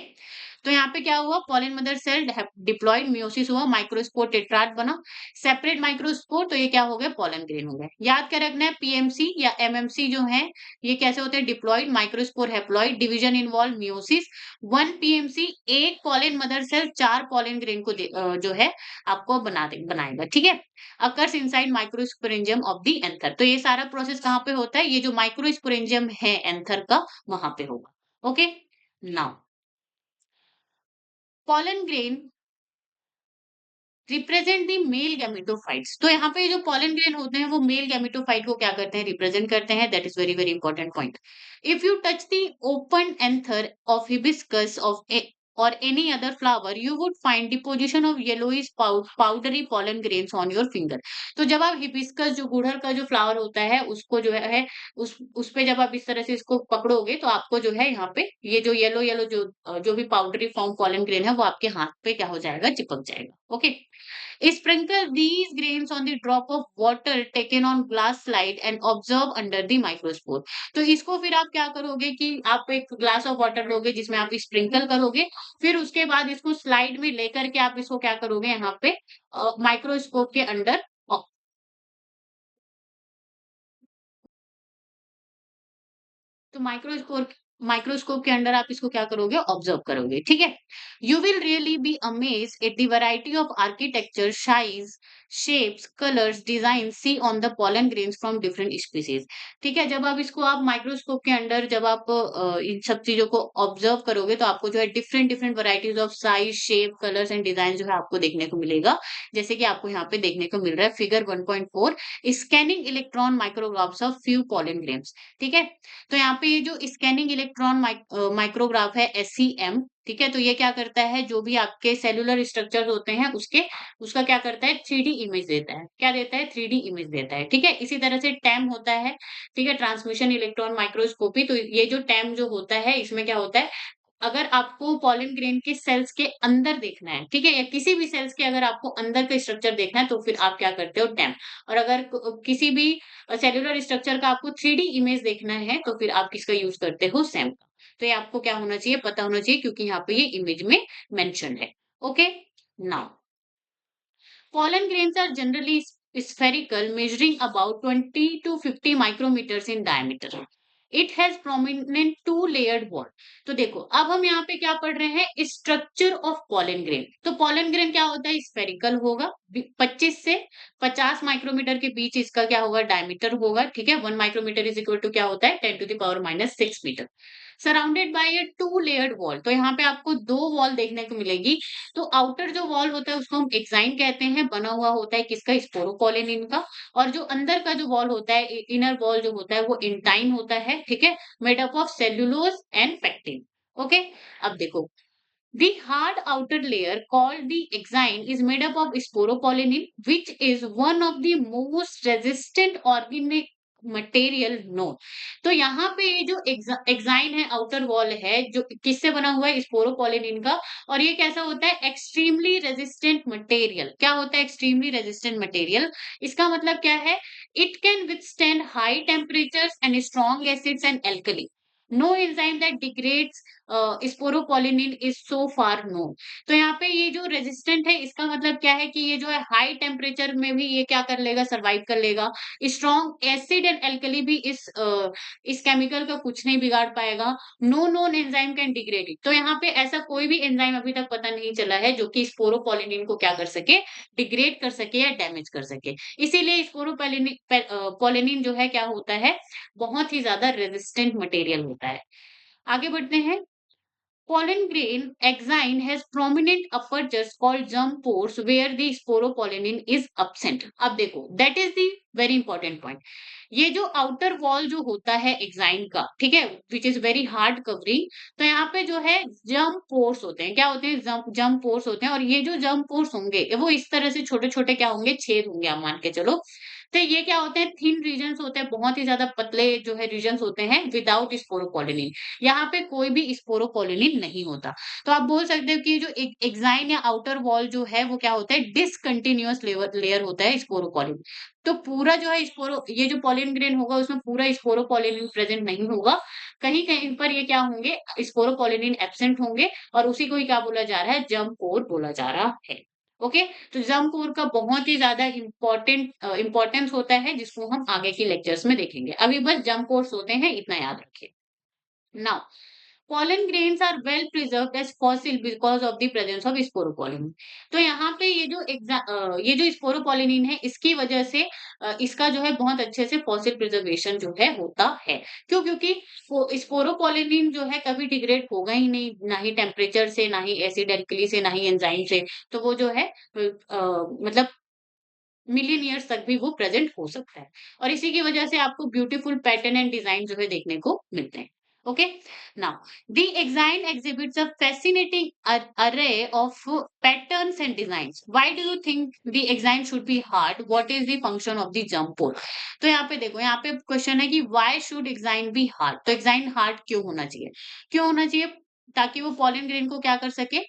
तो यहाँ पे क्या हुआ, pollen mother cell diploid, meiosis हुआ, माइक्रोस्पोर टेट्राड बना, सेपरेट माइक्रोस्पोर, तो ये क्या हो गया, पॉलन ग्रेन हो गए। याद क्या रखना है, पीएमसी या एमएमसी जो है ये कैसे होते हैं, diploid, microspore haploid, division involve meiosis, 1 PMC, 1 pollen mother cell 4 pollen grain को जो है आपको बनाएगा, ठीक है। Occurs inside microsporangium of the anther. तो ये सारा प्रोसेस कहाँ पे होता है, ये जो माइक्रोस्पोरेंजियम है एंथर का, वहां पे होगा। Okay, now pollen grain represent the male gametophytes. तो यहाँ पे जो पॉलन ग्रेन होते हैं वो मेल गैमेटोफाइट को क्या करते हैं, रिप्रेजेंट करते हैं। That is very very important point. If you touch the open anther of hibiscus of और any other flower, you would find deposition of yellowish powdery pollen grains on your finger. तो जब आप हिबिस्कस, जो गुड़हल का जो फ्लावर होता है, उसको जो है उस पे जब आप इस तरह से इसको पकड़ोगे तो आपको जो है यहाँ पे ये जो येलो येलो जो भी पाउडरी फॉर्म पॉलन ग्रेन है वो आपके हाथ पे क्या हो जाएगा, चिपक जाएगा। Okay, sprinkle these grains on the drop of water taken on glass slide and observe under the microscope। तो इसको फिर आप क्या करोगे कि आप एक ग्लास ऑफ वाटर लोगे जिसमें आप स्प्रिंकल करोगे, फिर उसके बाद इसको स्लाइड में लेकर के आप इसको क्या करोगे, यहाँ पे माइक्रोस्कोप के अंडर, तो माइक्रोस्कोप माइक्रोस्कोप के अंडर आप इसको क्या करोगे, ऑब्जर्व करोगे, ठीक है। You will really be amaze at the variety of architecture, size, shapes, colours, design see on the pollen grains from different species. ठीक है, जब आप इसको आप माइक्रोस्कोप के अंडर जब आप इन सब चीजों को ऑब्जर्व करोगे तो आपको जो है different different varieties of size, shape, colours and design जो है आपको देखने को मिलेगा। जैसे कि आपको यहाँ पे देखने को मिल रहा है figure 1.4, scanning electron माइक्रोग्राफ्स of few pollen grains. ठीक है, तो यहाँ पे ये जो स्कैनिंग इलेक्ट्रॉन माइक्रोग्राफ है, SEM, ठीक है, तो ये क्या करता है, जो भी आपके सेलुलर स्ट्रक्चर्स होते हैं उसका क्या करता है, 3D इमेज देता है। क्या देता है, 3D इमेज देता है। ठीक है, इसी तरह से टैम होता है, ठीक है, ट्रांसमिशन इलेक्ट्रॉन माइक्रोस्कोपी। तो ये जो टैम जो होता है, इसमें क्या होता है, अगर आपको पॉलिन ग्रेन के सेल्स के अंदर देखना है, ठीक है, या किसी भी सेल्स के अगर आपको अंदर का स्ट्रक्चर देखना है तो फिर आप क्या करते हो, टैम। और अगर किसी भी सेलुलर स्ट्रक्चर का आपको 3D इमेज देखना है तो फिर आप किसका यूज करते हो, सैम का। तो ये आपको क्या होना चाहिए, पता होना चाहिए, क्योंकि यहाँ पे ये इमेज में मेंशन है। Okay, now pollen grains are generally spherical, measuring about 20 to 50 micrometers in diameter. It has prominent two layered wall. तो देखो अब हम यहाँ पे क्या पढ़ रहे हैं, स्ट्रक्चर ऑफ पॉलन ग्रेन। तो पॉलन ग्रेन क्या होता है, स्फेरिकल होगा, 25 से 50 माइक्रोमीटर के बीच इसका क्या होगा, डायमीटर होगा। ठीक है, 1 माइक्रोमीटर इज इक्वल टू क्या होता है, 10⁻⁻⁶मीटर। Surrounded by a two layered wall. तो यहाँ पे आपको दो वॉल देखने को मिलेगी। तो आउटर जो वॉल होता है उसको हम एक्साइन कहते हैं, बना हुआ होता है किसका, स्पोरोपोलिन का। और जो अंदर का जो वॉल होता है, इनर वॉल जो होता है वो इंटाइन होता है। ठीक है, made up of cellulose and pectin. Okay, अब देखो, the hard outer layer called the exine is made up of sporopollenin, which is one of the most resistant organic material known. तो यहाँ पे ये जो एक्साइन है, आउटर वॉल है, जो किससे बना हुआ है, स्पोरोपोलिनिन का। और ये कैसा होता है, एक्सट्रीमली रेजिस्टेंट मटेरियल। क्या होता है, एक्सट्रीमली रेजिस्टेंट मटेरियल। इसका मतलब क्या है, it can withstand high temperatures and strong acids and alkali. No enzyme that degrades sporopollenin is so far known. तो यहाँ पे ये जो रेजिस्टेंट है, इसका मतलब क्या है कि ये जो है हाई टेम्परेचर में भी ये क्या कर लेगा, सरवाइव कर लेगा। स्ट्रॉन्ग एसिड एंड एल्कली भी इस केमिकल का कुछ नहीं बिगाड़ पाएगा। No known enzyme can degrade it. तो यहाँ पे ऐसा कोई भी एंजाइम अभी तक पता नहीं चला है जो कि स्पोरोपोलिनिन को क्या कर सके, डिग्रेड कर सके या डैमेज कर सके। इसीलिए स्पोरोपोलिनिन पोलिनिन जो है क्या होता है, बहुत ही ज्यादा रेजिस्टेंट मटेरियल होता है। आगे बढ़ते हैं। Pollen grain exine has prominent apertures called germ pores where the sporopollenin is absent. अब देखो, that is the very important point. ये जो आउटर वॉल जो होता है एक्साइन का, ठीक है, which is very hard covering. तो यहाँ पे जो है जर्म पोर्स होते हैं। क्या होते हैं, जर्म पोर्स होते हैं। और ये जो जर्म पोर्स होंगे वो इस तरह से छोटे छोटे क्या होंगे, छेद होंगे, आप मान के चलो। तो ये क्या होते हैं, थिन रीजन्स होते हैं, बहुत ही ज्यादा पतले जो है रीजन्स होते हैं, विदाउट स्पोरोपोलिनिन। यहाँ पे कोई भी स्पोरोपोलिनिन नहीं होता। तो आप बोल सकते हो कि जो एक्साइन या आउटर वॉल जो है वो क्या होता है, डिसकंटिन्यूअस लेयर होता है स्पोरोपोलिन। तो पूरा जो है स्पोरो, ये जो पॉलिन ग्रेन होगा उसमें पूरा स्पोरोपोलिनिन प्रेजेंट नहीं होगा। कहीं कहीं पर ये क्या होंगे, स्पोरोपोलिनिन एब्सेंट होंगे। और उसी को ही क्या बोला जा रहा है, जर्म पोर बोला जा रहा है। ओके, तो जर्म पोर का बहुत ही ज्यादा इंपॉर्टेंस होता है, जिसको हम आगे की लेक्चर्स में देखेंगे। अभी बस जर्म पोर्स होते हैं, इतना याद रखिए। Now pollen grains are well preserved as fossil because of the presence of sporopollenin। तो यहाँ पे ये जो स्पोरोपोलिनिन है, इसकी वजह से इसका जो है बहुत अच्छे से फॉसिल प्रिजर्वेशन जो है होता है। क्यों, क्योंकि स्पोरोपोलिनिन जो है कभी डिग्रेड होगा ही नहीं, ना ही टेम्परेचर से, ना ही एसिड एल्कली से, ना ही एंजाइम से। तो वो जो है मतलब मिलियन ईयर्स तक भी वो प्रेजेंट हो सकता है। और इसी की वजह से आपको ब्यूटीफुल पैटर्न एंड डिजाइन जो है देखने को मिलते हैं। Okay, now the exine exhibits a fascinating array of patterns and designs. Why do you think the exine should be hard, what is the function of the जंप पोल। तो यहाँ पे देखो, यहाँ पे क्वेश्चन है कि why should exine be hard. तो एक्साइन हार्ड क्यों होना चाहिए, क्यों होना चाहिए, ताकि वो पॉलन ग्रेन को क्या कर सके,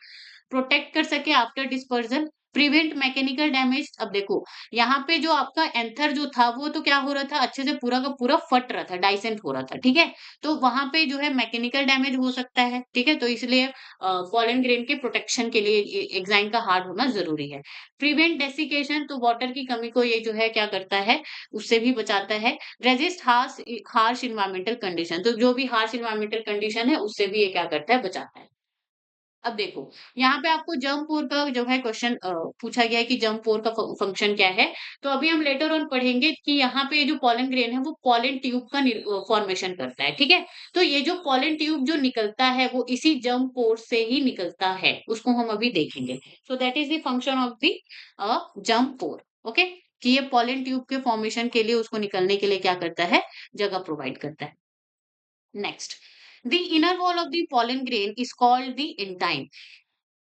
प्रोटेक्ट कर सके after dispersion. Prevent mechanical damage. अब देखो यहाँ पे जो आपका एंथर जो था वो तो क्या हो रहा था, अच्छे से पूरा का पूरा फट रहा था, डाइसेंट हो रहा था, ठीक है। तो वहां पे जो है मैकेनिकल डैमेज हो सकता है, ठीक है। तो इसलिए पॉलन ग्रेन के प्रोटेक्शन के लिए एग्जाइन का हार्ड होना जरूरी है। प्रिवेंट डेसिकेशन, तो वाटर की कमी को ये जो है क्या करता है, उससे भी बचाता है। Resist harsh harsh environmental condition, तो जो भी हार्श इन्वायरमेंटल कंडीशन है उससे भी ये क्या करता है, बचाता है। अब देखो यहाँ पे आपको जंप पोर का जो है क्वेश्चन पूछा गया है कि जंप पोर का फंक्शन क्या है। तो अभी हम लेटर ऑन पढ़ेंगे कि यहाँ पे जो पॉलन ग्रेन है वो पॉलन ट्यूब का फॉर्मेशन करता है, ठीक है। तो ये जो पॉलन ट्यूब जो निकलता है वो इसी जंप पोर से ही निकलता है, उसको हम अभी देखेंगे। So that is the function of the जंप पोर। ओके, कि ये पॉलन ट्यूब के फॉर्मेशन के लिए उसको निकलने के लिए क्या करता है, जगह प्रोवाइड करता है। Next, the inner wall of the pollen grain is called the intine.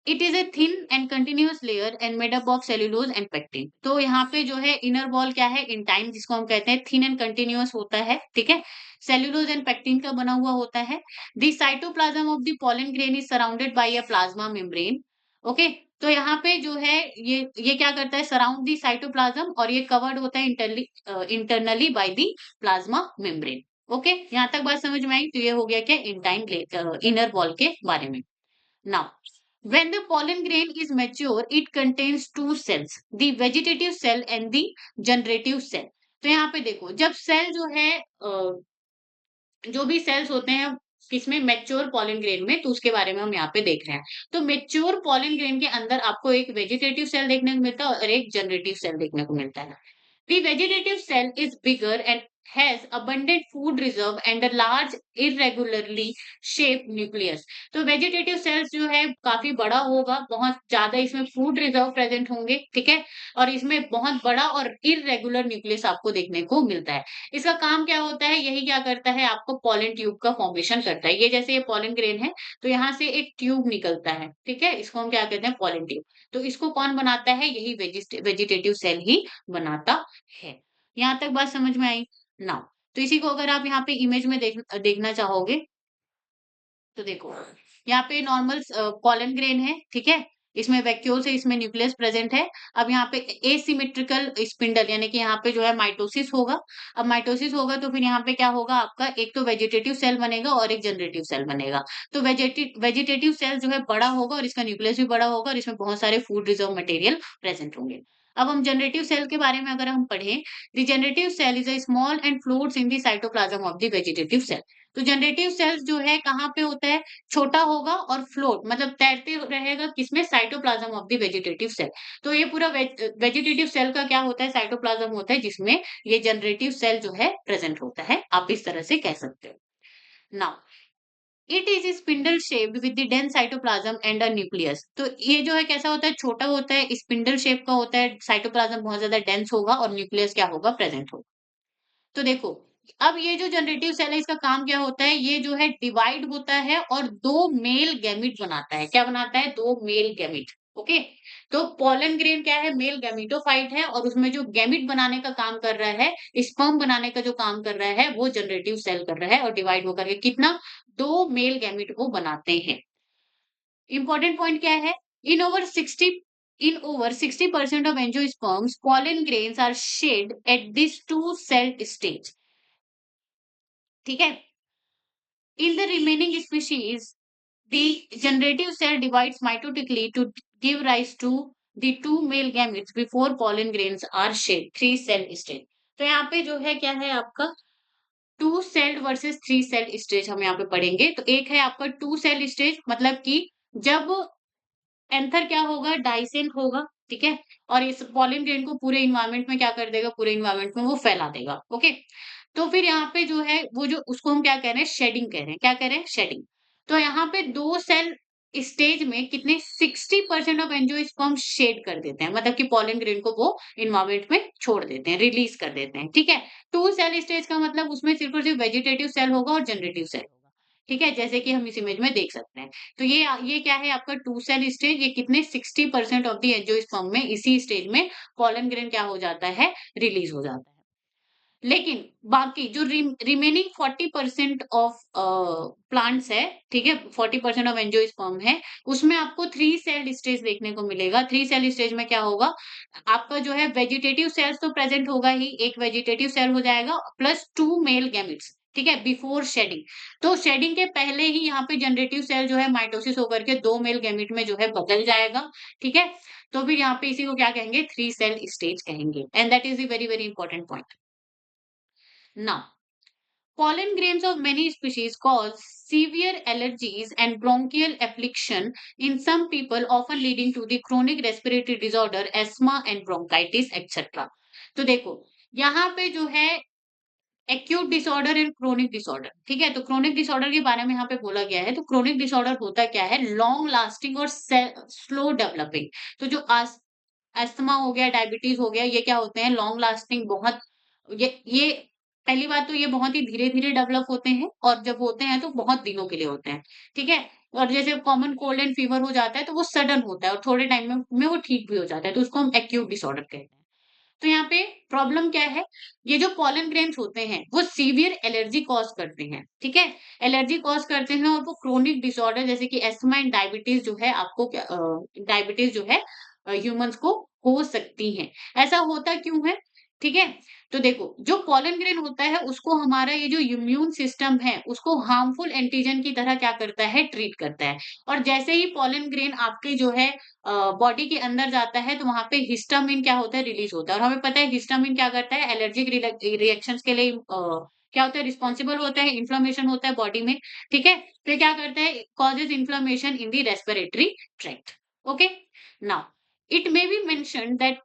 It is a thin and continuous layer and made up of cellulose and pectin. तो यहाँ पे जो है इनर वॉल क्या है, इंटाइन जिसको हम कहते हैं, थिन एंड कंटिन्यूअस होता है, ठीक है। सेल्यूलोज एंड पेक्टिन का बना हुआ होता है। The cytoplasm of the pollen grain is surrounded by a plasma membrane. Okay, तो यहाँ पे जो है ये क्या करता है, सराउंड दी साइटोप्लाज्म, और ये कवर्ड होता है internally by the plasma membrane. Okay, यहाँ तक बात समझ में आई। तो ये हो गया क्या, इंटाइन इनर वॉल के बारे में। Now when the pollen grain is mature, it contains two cells, the vegetative cell and the generative cell. तो यहाँ पे देखो जब सेल जो है जो भी सेल्स होते हैं किसमें, मैच्योर पॉलन ग्रेन में, तो उसके बारे में हम यहाँ पे देख रहे हैं। तो मैच्योर पॉलन ग्रेन के अंदर आपको एक वेजिटेटिव सेल देखने को मिलता है और एक जनरेटिव सेल देखने को मिलता है। The vegetative cell is bigger and has abundant food reserve and a large irregularly shaped nucleus. तो वेजिटेटिव सेल्स जो है काफी बड़ा होगा, बहुत ज्यादा इसमें फूड रिजर्व प्रेजेंट होंगे, ठीक है। और इसमें बहुत बड़ा और इरेगुलर न्यूक्लियस आपको देखने को मिलता है। इसका काम क्या होता है, यही क्या करता है, आपको पॉलन ट्यूब का फॉर्मेशन करता है। ये जैसे ये पॉलन ग्रेन है, तो यहाँ से एक ट्यूब निकलता है, ठीक है, इसको हम क्या कहते हैं, पॉलन ट्यूब। तो इसको कौन बनाता है, यही वेजिटेटिव सेल ही बनाता है। यहाँ तक बात समझ में आई। नाउ, तो इसी को अगर आप यहाँ पे इमेज में देखना चाहोगे, तो देखो यहाँ पे नॉर्मल पॉलन ग्रेन है, ठीक है। इसमें वैक्यूल से इसमें न्यूक्लियस प्रेजेंट है। अब यहाँ पे एसिमेट्रिकल स्पिंडल, यानी कि यहाँ पे जो है माइटोसिस होगा। अब माइटोसिस होगा तो फिर यहाँ पे क्या होगा, आपका एक तो वेजिटेटिव सेल बनेगा और एक जनरेटिव सेल बनेगा। तो वेजिटेटिव सेल जो है बड़ा होगा और इसका न्यूक्लियस भी बड़ा होगा और इसमें बहुत सारे फूड रिजर्व मटेरियल प्रेजेंट होंगे। अब हम जनरेटिव सेल के बारे में अगर हम पढ़ें, the generative cell is a small and floats in the cytoplasm of the vegetative cell. तो जनरेटिव सेल्स जो है कहाँ पे होता है, छोटा होगा और फ्लोट मतलब तैरते रहेगा किसमें, cytoplasm of the vegetative cell. तो ये पूरा वेजिटेटिव सेल का क्या होता है, साइटोप्लाज्म होता है, जिसमें ये जनरेटिव सेल जो है प्रेजेंट होता है, आप इस तरह से कह सकते हो। Now it is spindle shaped with the dense cytoplasm and a nucleus. तो ये जो है कैसा होता है, छोटा होता है, स्पिंडल शेप का होता है, साइटोप्लाज्म बहुत ज्यादा डेंस होगा और न्यूक्लियस क्या होगा, प्रेजेंट होगा। तो देखो अब ये जो जनरेटिव सेल है इसका काम क्या होता है, ये जो है डिवाइड होता है और दो मेल गैमिट बनाता है। क्या बनाता है, दो मेल गैमिट। ओके, तो पॉलन ग्रेन क्या है, मेल गैमिटोफाइट है और उसमें जो गैमिट बनाने का काम कर रहा है, स्पर्म बनाने का जो काम कर रहा है वो जनरेटिव सेल कर रहा है, और डिवाइड होकर के कितना, दो मेल गैमिट को बनाते हैं। इंपॉर्टेंट पॉइंट क्या है, in over 60% of angiosperms, pollen grains are shed at this two cell stage, ठीक है। In the remaining species, the generative cell divides mitotically to give rise to the two male gametes before pollen grains are shed, three cell stage. तो यहाँ पे जो है क्या है आपका, two cell versus three cell stage हम यहाँ पे पढ़ेंगे। तो एक है आपका टू सेल स्टेज, मतलब कि जब एंथर क्या होगा, डाइसेंट होगा, ठीक है। और इस पॉलन ग्रेन को पूरे इन्वायरमेंट में क्या कर देगा, पूरे इन्वायरमेंट में वो फैला देगा। ओके, तो फिर यहाँ पे जो है वो जो उसको हम क्या कह रहे हैं, शेडिंग कह रहे हैं। क्या कह रहे हैं, शेडिंग। तो यहाँ पे दो सेल स्टेज में कितने 60% ऑफ एंजियोस्पर्म शेड कर देते हैं, मतलब कि पॉलन ग्रेन को वो इन्वायरमेंट में छोड़ देते हैं, रिलीज कर देते हैं, ठीक है। टू सेल स्टेज का मतलब उसमें सिर्फ और सिर्फ वेजिटेटिव सेल होगा और जनरेटिव सेल होगा, ठीक है, जैसे कि हम इस इमेज में देख सकते हैं। तो ये क्या है आपका टू सेल स्टेज, ये कितने 60% ऑफ द एंजियोस्पर्म में इसी स्टेज में पॉलन ग्रेन क्या हो जाता है, रिलीज हो जाता है। लेकिन बाकी जो रिमेनिंग 40% ऑफ प्लांट्स है, ठीक है, 40% ऑफ एंजियोस्पर्म है, उसमें आपको थ्री सेल स्टेज देखने को मिलेगा। थ्री सेल स्टेज में क्या होगा, आपका जो है वेजिटेटिव सेल्स तो प्रेजेंट होगा ही, एक वेजिटेटिव सेल हो जाएगा प्लस टू मेल गैमेट्स, ठीक है, बिफोर शेडिंग। तो शेडिंग के पहले ही यहाँ पे जनरेटिव सेल जो है माइटोसिस होकर के दो मेल गैमेट में जो है बदल जाएगा, ठीक है। तो फिर यहाँ पे इसी को क्या कहेंगे, थ्री सेल स्टेज कहेंगे, and that is the very very important point. Now pollen grains of many species cause severe allergies and bronchial affliction in some people, often leading to the chronic respiratory disorder, asthma and bronchitis, etc. तो देखो यहाँ पे जो है acute disorder and chronic disorder, ठीक है। तो क्रोनिक डिसऑर्डर के बारे में यहाँ पे बोला गया है। तो क्रोनिक डिसऑर्डर होता क्या है, लॉन्ग लास्टिंग और स्लो डेवलपिंग। तो जो अस्थमा हो गया, डायबिटीज हो गया, ये क्या होते हैं, लॉन्ग लास्टिंग, बहुत ये पहली बात तो ये बहुत ही धीरे धीरे डेवलप होते हैं, और जब होते हैं तो बहुत दिनों के लिए होते हैं, ठीक है। और जैसे कॉमन कोल्ड एंड फीवर हो जाता है तो वो सडन होता है और थोड़े टाइम में वो ठीक भी हो जाता है, तो उसको हम एक्यूट डिसऑर्डर कहते हैं। तो यहाँ पे प्रॉब्लम क्या है, ये जो पॉलन ग्रेन्स होते हैं वो सीवियर एलर्जी कॉज करते हैं, ठीक है। एलर्जी कॉज करते हैं और वो क्रोनिक डिसऑर्डर जैसे कि एस्थमा एंड डायबिटीज जो है आपको क्या, डायबिटीज जो है ह्यूमंस को हो सकती हैं। ऐसा होता क्यों है, ठीक है। तो देखो जो पॉलन ग्रेन होता है उसको हमारा ये जो इम्यून सिस्टम है उसको हार्मफुल एंटीजन की तरह क्या करता है, ट्रीट करता है। और जैसे ही पॉलन ग्रेन आपके जो है बॉडी के अंदर जाता है तो वहां पे हिस्टामिन क्या होता है, रिलीज होता है। और हमें पता है हिस्टामिन क्या करता है, एलर्जिक रिएक्शंस के लिए क्या होता है, रिस्पॉन्सिबल होता है, इन्फ्लेमेशन होता है बॉडी में, ठीक है। फिर क्या करता है, causes inflammation in the respiratory tract. Okay, now it may be mentioned that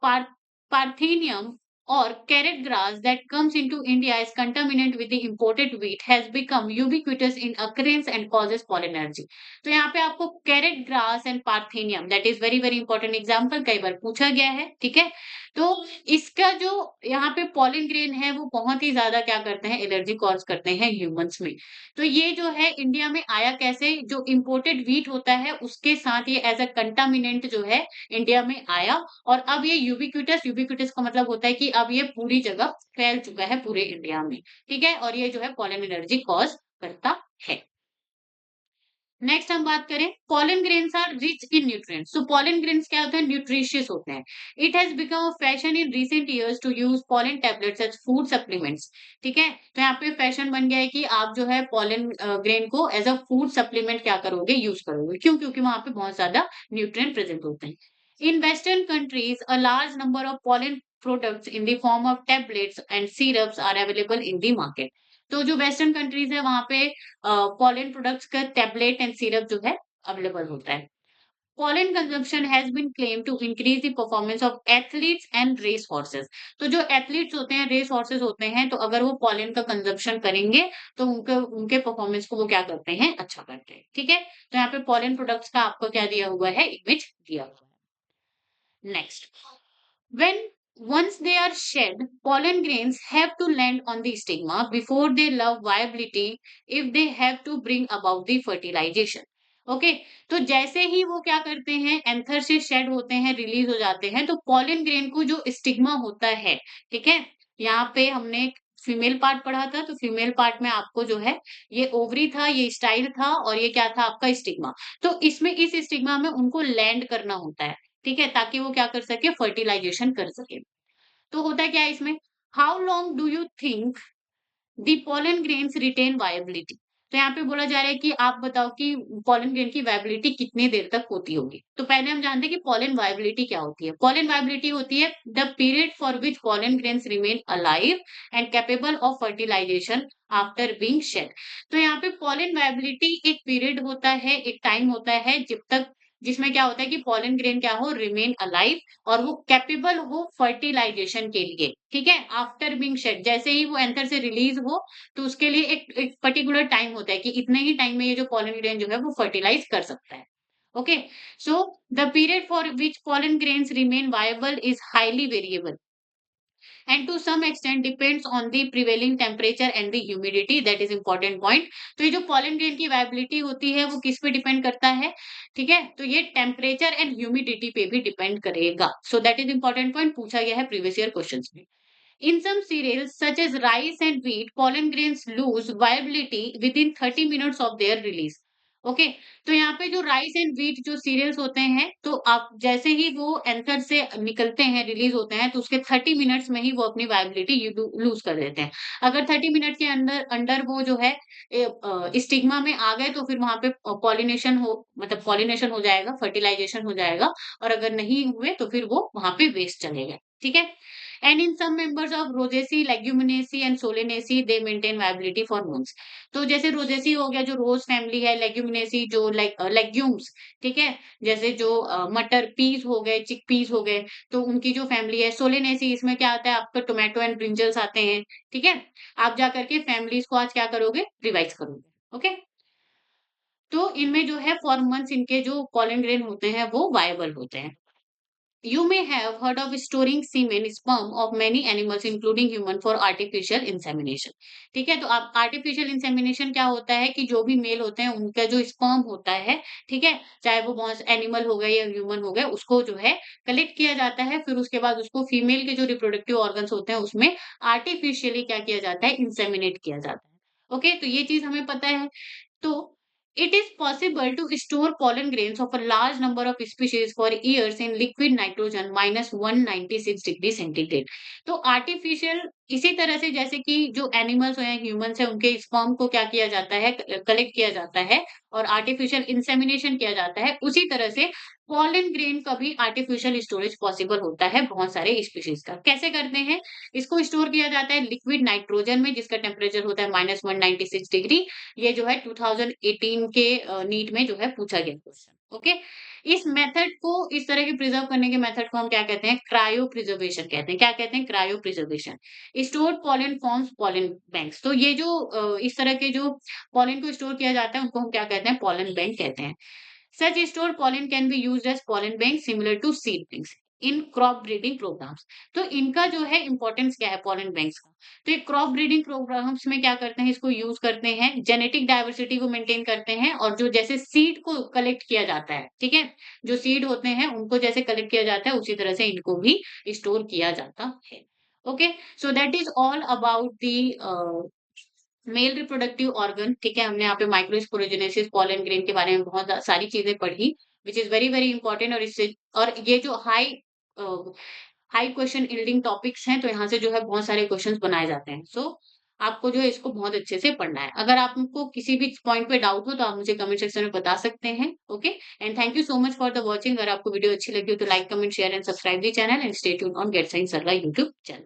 Parthenium or carrot grass that comes into India as contaminant with the imported wheat has become ubiquitous in occurrence and causes pollen allergy. तो यहाँ पे आपको carrot grass and parthenium, that is very very important example, कई बार पूछा गया है, ठीक है। तो इसका जो यहाँ पे पॉलन ग्रेन है वो बहुत ही ज्यादा क्या करते हैं, एलर्जी कॉज करते हैं ह्यूमंस में। तो ये जो है इंडिया में आया कैसे, जो इम्पोर्टेड व्हीट होता है उसके साथ ये एज अ कंटामिनेंट जो है इंडिया में आया, और अब ये यूबिक्विटस, यूबिक्विटस का मतलब होता है कि अब ये पूरी जगह फैल चुका है पूरे इंडिया में, ठीक है। और ये जो है पॉलन एलर्जी कॉज करता है। नेक्स्ट हम बात करें, pollen grains are rich in nutrients. तो पॉलन ग्रेन्स क्या होते हैं, न्यूट्रिशियस होते हैं। It has become a fashion in recent years to use pollen tablets as food supplements, ठीक है। तो यहाँ पे फैशन बन गया है कि आप जो है पॉलन ग्रेन को एज अ फूड सप्लीमेंट क्या करोगे, यूज करोगे। क्यों, क्योंकि वहां पे बहुत ज्यादा न्यूट्रिएंट प्रेजेंट होते हैं। In Western countries, a large number of pollen products in the form of tablets and syrups are available in the market. तो जो वेस्टर्न कंट्रीज है वहां पे पॉलन प्रोडक्ट्स का टैबलेट एंड सिरप जो है अवेलेबल होता है। Pollen consumption has been claimed to increase the performance of athletes and race horses. तो जो एथलीट्स होते हैं, रेस हॉर्सेस होते हैं, तो अगर वो पॉलन का कंजम्पशन करेंगे तो उनके उनके परफॉर्मेंस को वो क्या करते हैं, अच्छा करते हैं, ठीक है। तो यहाँ पे पॉलन प्रोडक्ट्स का आपको क्या दिया हुआ है, इमेज दिया हुआ है। Next, when once they are shed, pollen grains have to land on the stigma before they lose viability if they have to bring about the fertilization. Okay, तो जैसे ही वो क्या करते हैं, एंथर से शेड होते हैं, रिलीज हो जाते हैं, तो पॉलन ग्रेन को जो स्टिग्मा होता है, ठीक है। यहाँ पे हमने फीमेल पार्ट पढ़ा था, तो फीमेल पार्ट में आपको जो है ये ओवरी था, ये स्टाइल था, और ये क्या था आपका स्टिग्मा। तो इसमें इस स्टिग्मा में उनको लैंड करना होता है, ठीक है, ताकि वो क्या कर सके, फर्टिलाइजेशन कर सके। तो होता क्या है इसमें, how long do you think the pollen grains retain viability. तो यहाँ पे बोला जा रहा है कि आप बताओ कि पॉलन ग्रेन की वायबिलिटी कितनी देर तक होती होगी। तो पहले हम जानते हैं कि पॉलन वायबिलिटी क्या होती है। पॉलन वायबिलिटी होती है the period for which pollen grains remain alive and capable of fertilisation after being shed. तो यहाँ पे पॉलन वायबिलिटी एक पीरियड होता है, एक टाइम होता है जब तक, जिसमें क्या होता है कि पॉलन ग्रेन क्या हो, रिमेन अलाइव, और वो कैपेबल हो फर्टिलाइजेशन के लिए, ठीक है, आफ्टर बीइंग शेड। जैसे ही वो एंथर से रिलीज हो तो उसके लिए एक पर्टिकुलर टाइम होता है कि इतने ही टाइम में ये जो पॉलन ग्रेन जो है वो फर्टिलाइज कर सकता है। Okay, so the period for which pollen grains remain viable is highly variable and to some extent depends on the prevailing temperature and the humidity, that is important point. तो ये जो pollen grain की viability होती है वो किस पे डिपेंड करता है, ठीक है। तो ये टेम्परेचर एंड ह्यूमिडिटी पे भी डिपेंड करेगा। सो दैट इज इंपॉर्टेंट पॉइंट, पूछा गया है प्रीवियस ईयर क्वेश्चंस में। In some cereals, such as rice and wheat, pollen grains lose viability within 30 minutes of their release. Okay, तो यहाँ पे जो राइस एंड व्हीट जो सीरियल्स होते हैं, तो आप जैसे ही वो एंथर से निकलते हैं, रिलीज होते हैं, तो उसके 30 मिनट्स में ही वो अपनी वायबिलिटी लूज कर देते हैं। अगर 30 मिनट के अंदर अंडर वो जो है स्टिग्मा में आ गए, तो फिर वहां पे पॉलिनेशन हो, मतलब पॉलिनेशन हो जाएगा, फर्टिलाइजेशन हो जाएगा। और अगर नहीं हुए तो फिर वो वहां पे वेस्ट चले गए। ठीक है। And in some members of Rosaceae, Leguminosae and Solanaceae they maintain viability for months. तो जैसे रोजेसी हो गया, जो रोज फैमिली है, लेग्यूमिनेसी जो लेग्यूम्स, ठीक है, जैसे जो मटर पीस हो गए, चिक पीस हो गए, तो उनकी जो फैमिली है। सोलेनेसी, इसमें क्या आता है आपका, टोमेटो एंड ब्रिंजल्स आते हैं। ठीक है। आप जा करके फैमिलीज को आज क्या करोगे, रिवाइज करोगे। ओके। तो इनमें जो है फॉर मंथ्स इनके जो पॉलन ग्रेन होते हैं वो वायबल होते हैं। You may have heard of storing semen sperm of many animals including human for artificial insemination। ठीक है, तो आप आर्टिफिशियल इंसेमिनेशन क्या होता है कि जो भी मेल होते हैं उनका जो स्पर्म होता है, ठीक है, चाहे वो बहुत एनिमल हो गए या ह्यूमन हो गए, उसको जो है कलेक्ट किया जाता है। फिर उसके बाद उसको फीमेल के जो रिप्रोडक्टिव ऑर्गन्स होते हैं उसमें आर्टिफिशियली क्या किया जाता है, इंसेमिनेट किया जाता है। ओके, तो ये चीज हमें पता है। तो it is possible to store pollen grains of a large number of species for years in liquid nitrogen minus 196 degree centigrade. तो आर्टिफिशियल इसी तरह से जैसे कि जो एनिमल्स या ह्यूमंस है उनके स्पर्म को क्या किया जाता है, कलेक्ट किया जाता है और आर्टिफिशियल इंसेमिनेशन किया जाता है, उसी तरह से पॉलन ग्रेन का भी आर्टिफिशियल स्टोरेज पॉसिबल होता है बहुत सारे स्पीशीज का। कैसे करते हैं, इसको स्टोर किया जाता है लिक्विड नाइट्रोजन में, जिसका टेम्परेचर होता है -196 डिग्री। ये जो है 2018 के नीट में जो है पूछा गया क्वेश्चन। ओके। इस मेथड को, इस तरह के प्रिजर्व करने के मेथड को हम क्या कहते हैं, क्रायो प्रिजर्वेशन कहते हैं। क्या कहते हैं, cryo preservation. Stored pollen forms pollen banks. तो ये जो इस तरह के जो पॉलन को स्टोर किया जाता है उनको हम क्या कहते हैं, पॉलन बैंक कहते हैं। Such stored pollen can be used as pollen bank similar to seed banks in crop breeding programs। तो इनका जो है इंपॉर्टेंस क्या है पॉलन बैंक्स का, तो ये क्रॉप ब्रीडिंग प्रोग्राम्स में क्या करते हैं, इसको यूज करते हैं, जेनेटिक डाइवर्सिटी को मेंटेन करते हैं। और जो जैसे सीड को कलेक्ट किया जाता है, ठीक है, जो सीड होते हैं उनको जैसे कलेक्ट किया जाता है उसी तरह से इनको भी स्टोर किया जाता है। Okay, so that is all about the male reproductive organ. ठीक है, हमने यहाँ पे माइक्रोस्पोरोजेनेसिस, पॉलन ग्रेन के बारे में बहुत सारी चीजें पढ़ी, which is very very important. और इससे, और ये जो हाई क्वेश्चन यील्डिंग टॉपिक्स हैं, तो यहाँ से जो है बहुत सारे क्वेश्चंस बनाए जाते हैं। सो आपको जो है इसको बहुत अच्छे से पढ़ना है। अगर आपको किसी भी पॉइंट पे डाउट हो तो आप मुझे कमेंट सेक्शन में बता सकते हैं। Okay, and thank you so much for the watching. अगर आपको वीडियो अच्छी लगी हो तो like, comment, share and subscribe the channel and stay tuned on get science सर्रा यूट्यूब चैनल।